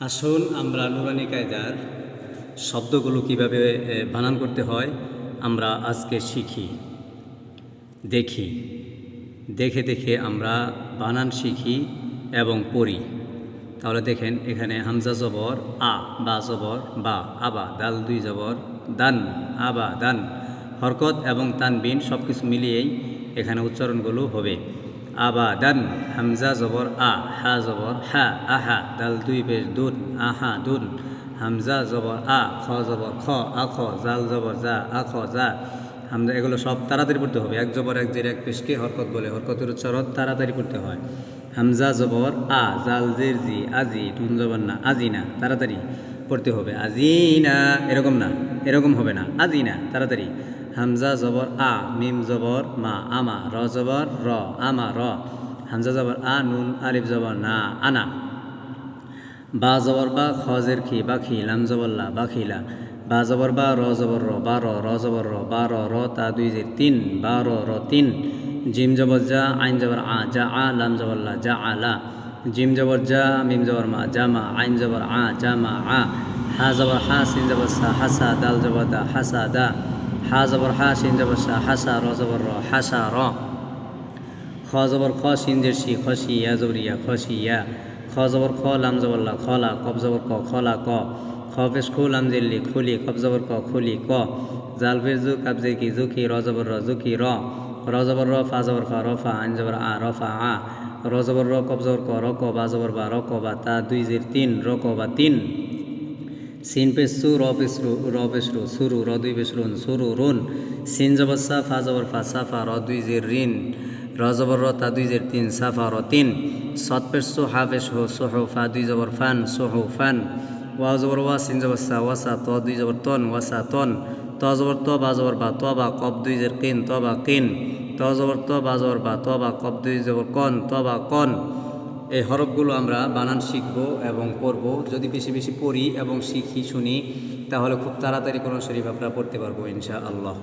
আসুন আমরা নুরানি কায়দার শব্দগুলো কিভাবে বানান করতে হয় আমরা আজকে শিখি, দেখি, দেখে দেখে আমরা বানান শিখি এবং পড়ি। তাহলে দেখেন এখানে হামজা জবর আ, বা জবর বা, আবা, দাল দুই জবর দান, আবা দান, হরকত এবং তানবিন সব কিছু মিলিয়েই এখানে উচ্চারণগুলো হবে। আবা দান, হামজা জবর আ, হা জবর হা, আহা, দাল দুই পেশ দুন, আহা দুন, হামজা জবর আ, খ জবর খ, আখ, জাল জবর যা, আখ যা, হামজা। এগুলো সব তাড়াতাড়ি পড়তে হবে। এক জবর এক জের এক পেশকে হরকত বলে, হরকতের উচ্চারণ তাড়াতাড়ি পড়তে হয়। হামজা জবর আ, জাল জের জি, আজি, টুন জবর না, আজিনা, তাড়াতাড়ি পড়তে হবে। আজিনা, এরকম না, এরকম হবে না, আজিনা, তাড়াতাড়ি। হামজা জবর আ, মিম জবর মা, আমা, র জবর র, আমা র, হামজা জবর আ, নুন আলিফ জবর না, আনা, বা জবর বা, খজের খি, বাখি, লাম জবর লা, বাখিলা, বা জবর বা, র জবর র, বা র, র জবর র, বা র, র তা দুই জের তিন, বা র, র তিন, জিম জবর যা, আইন জবর আ, যা আ, লাম জবর লা, যা আলা, জিম জবর যা, মিম জবর মা, জামা, আইন জবর আ, জামা আ, হা জবর হা, সিন জবর সা, হাসা, দাল জবর দা, হাসা দা, হা জবর হা, সিন জবর সা, হাসা, র জবর র, হাসা র, খ জবর খ, সিন জের শি, খসি, ইয়া জবর ইয়া, খসি ইয়া, খ জবর খ, লাম জবর লা, খলা, কব জবর ক, খলা ক, খ পেশ খু, লাম জের লি, খুলি, কব জবর ক, খুলি ক, জাল পেশ জু, কাব জে কি, জুকি, র জবর র, জুকি র, র জবর র, ফা জবর ফা, রফা, আইন জবর আ, রফা আ, র জবর র, কব জবর ক, র ক, বা জবর বা, র ক বা, তা দুই জের তিন, র ক বা তিন, সিন পেশ সু, র পেশ রু, র পেশ রু, সুরু, র দুই পেশ রুন, সুরু রুন, সিন জবর সা, ফা জবর ফা, সাফা, র দুই জের রিন, র জবর র, তা দুই জের তিন, সাফা র তিন, সৎ পেশ সু, হা পেশ হো, সোহো, ফা দুই জবর ফান, সোহো ফান, ওয়া জবর ওয়া, সিন জবর সা, ওয়াসা, ত দুই জবর তন, ওয়াসা তন, ত জবর ত, বা জবর বা, ত বা, কব দুই জের কিন, ত বা কিন, ত জবর ত, বা জবর বা, ত বা, কব দুই জবর কন, ত বা কন। এই হরফগুলো আমরা বানান শিখব এবং পড়ব। যদি বেশি বেশি পড়ি এবং শিখি শুনি তাহলে খুব তাড়াতাড়ি কোনো শরীফ আমরা পড়তে পারবো ইনশাআল্লাহ।